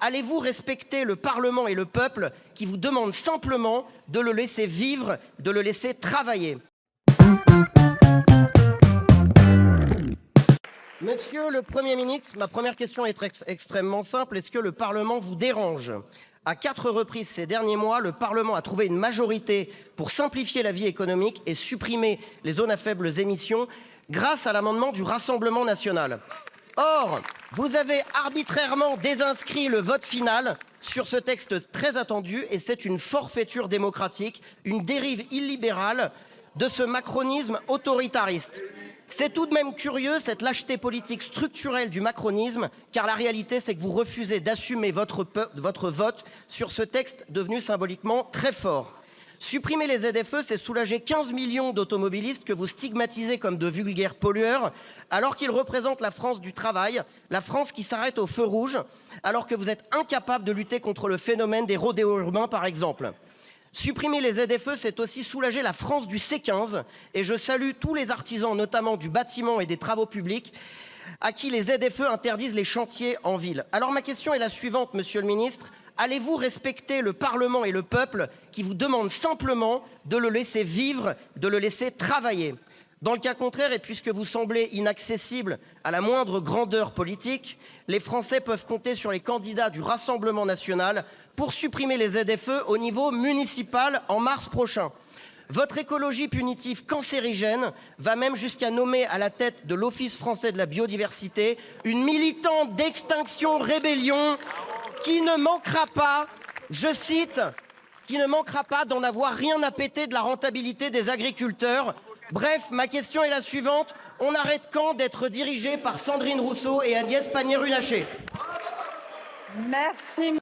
allez-vous respecter le Parlement et le peuple qui vous demandent simplement de le laisser vivre, de le laisser travailler? Monsieur le Premier ministre, ma première question est extrêmement simple. Est-ce que le Parlement vous dérange? À 4 reprises ces derniers mois, le Parlement a trouvé une majorité pour simplifier la vie économique et supprimer les zones à faibles émissions grâce à l'amendement du Rassemblement national. Or, vous avez arbitrairement désinscrit le vote final sur ce texte très attendu et c'est une forfaiture démocratique, une dérive illibérale de ce macronisme autoritariste. C'est tout de même curieux, cette lâcheté politique structurelle du macronisme, car la réalité, c'est que vous refusez d'assumer votre vote sur ce texte devenu symboliquement très fort. Supprimer les ZFE, c'est soulager 15 millions d'automobilistes que vous stigmatisez comme de vulgaires pollueurs, alors qu'ils représentent la France du travail, la France qui s'arrête au feu rouge, alors que vous êtes incapable de lutter contre le phénomène des rodéos urbains, par exemple. Supprimer les ZFE, c'est aussi soulager la France du C15. Et je salue tous les artisans, notamment du bâtiment et des travaux publics, à qui les ZFE interdisent les chantiers en ville. Alors ma question est la suivante, monsieur le ministre. Allez-vous respecter le Parlement et le peuple qui vous demandent simplement de le laisser vivre, de le laisser travailler? Dans le cas contraire, et puisque vous semblez inaccessible à la moindre grandeur politique, les Français peuvent compter sur les candidats du Rassemblement national pour supprimer les ZFE au niveau municipal en mars prochain. Votre écologie punitive cancérigène va même jusqu'à nommer à la tête de l'Office français de la biodiversité une militante d'Extinction Rébellion qui ne manquera pas, je cite, qui ne manquera pas d'en avoir rien à péter de la rentabilité des agriculteurs. Bref, ma question est la suivante. On arrête quand d'être dirigé par Sandrine Rousseau et Agnès Pannier-Runacher? Merci.